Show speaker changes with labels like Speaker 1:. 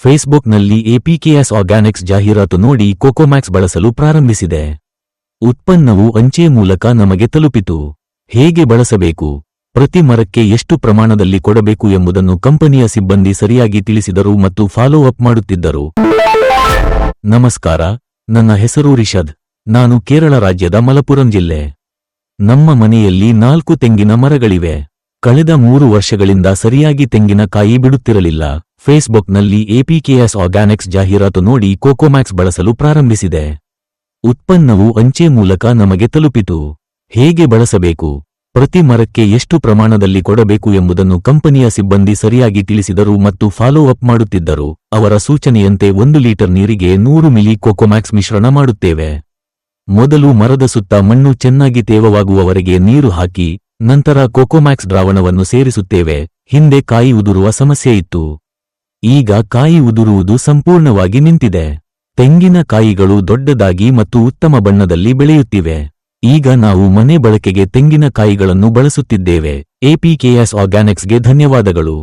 Speaker 1: ಫೇಸ್ಬುಕ್ನಲ್ಲಿ ಎಪಿಕೆಎಸ್ ಆರ್ಗ್ಯಾನಿಕ್ಸ್ ಜಾಹೀರಾತು ನೋಡಿ ಕೋಕೋಮ್ಯಾಕ್ಸ್ ಬಳಸಲು ಪ್ರಾರಂಭಿಸಿದೆ. ಉತ್ಪನ್ನವು ಅಂಚೆ ಮೂಲಕ ನಮಗೆ ತಲುಪಿತು. ಹೇಗೆ ಬಳಸಬೇಕು, ಪ್ರತಿ ಮರಕ್ಕೆ ಎಷ್ಟು ಪ್ರಮಾಣದಲ್ಲಿ ಕೊಡಬೇಕು ಎಂಬುದನ್ನು ಕಂಪನಿಯ ಸಿಬ್ಬಂದಿ ಸರಿಯಾಗಿ ತಿಳಿಸಿದರು ಮತ್ತು ಫಾಲೋ ಅಪ್ ಮಾಡುತ್ತಿದ್ದರು. ನಮಸ್ಕಾರ, ನನ್ನ ಹೆಸರು ರಿಷದ್. ನಾನು ಕೇರಳ ರಾಜ್ಯದ ಮಲಪುರಂ ಜಿಲ್ಲೆ. ನಮ್ಮ ಮನೆಯಲ್ಲಿ 4 ತೆಂಗಿನ ಮರಗಳಿವೆ. ಕಳೆದ 3 ವರ್ಷಗಳಿಂದ ಸರಿಯಾಗಿ ತೆಂಗಿನ ಕಾಯಿ ಬಿಡುತ್ತಿರಲಿಲ್ಲ. ಫೇಸ್ಬುಕ್ನಲ್ಲಿ ಎಪಿಕೆಎಸ್ ಆರ್ಗ್ಯಾನಿಕ್ಸ್ ಜಾಹೀರಾತು ನೋಡಿ ಕೋಕೋಮ್ಯಾಕ್ಸ್ ಬಳಸಲು ಪ್ರಾರಂಭಿಸಿದೆ. ಉತ್ಪನ್ನವು ಅಂಚೆ ಮೂಲಕ ನಮಗೆ ತಲುಪಿತು. ಹೇಗೆ ಬಳಸಬೇಕು, ಪ್ರತಿ ಮರಕ್ಕೆ ಎಷ್ಟು ಪ್ರಮಾಣದಲ್ಲಿ ಕೊಡಬೇಕು ಎಂಬುದನ್ನು ಕಂಪನಿಯ ಸಿಬ್ಬಂದಿ ಸರಿಯಾಗಿ ತಿಳಿಸಿದರು ಮತ್ತು ಫಾಲೋ ಅಪ್ ಮಾಡುತ್ತಿದ್ದರು. ಅವರ ಸೂಚನೆಯಂತೆ 1 ಲೀಟರ್ ನೀರಿಗೆ 100 ಮಿಲಿ ಕೋಕೋಮ್ಯಾಕ್ಸ್ ಮಿಶ್ರಣ ಮಾಡುತ್ತೇವೆ. ಮೊದಲು ಮರದ ಸುತ್ತ ಮಣ್ಣು ಚೆನ್ನಾಗಿ ತೇವವಾಗುವವರೆಗೆ ನೀರು ಹಾಕಿ, ನಂತರ ಕೋಕೋಮ್ಯಾಕ್ಸ್ ದ್ರಾವಣವನ್ನು ಸೇರಿಸುತ್ತೇವೆ. ಹಿಂದೆ ಕಾಯಿ ಉದುರುವ ಸಮಸ್ಯೆ ಇತ್ತು. ಈಗ ಕಾಯಿ ಉದುರುವುದು ಸಂಪೂರ್ಣವಾಗಿ ನಿಂತಿದೆ. ತೆಂಗಿನ ಕಾಯಿಗಳು ದೊಡ್ಡದಾಗಿ ಮತ್ತು ಉತ್ತಮ ಬಣ್ಣದಲ್ಲಿ ಬೆಳೆಯುತ್ತಿವೆ. ಈಗ ನಾವು ಮನೆ ಬಳಕೆಗೆ ತೆಂಗಿನ ಕಾಯಿಗಳನ್ನು ಬಳಸುತ್ತಿದ್ದೇವೆ. ಎಪಿಕೆಎಸ್ ಆರ್ಗ್ಯಾನಿಕ್ಸ್ಗೆ ಧನ್ಯವಾದಗಳು.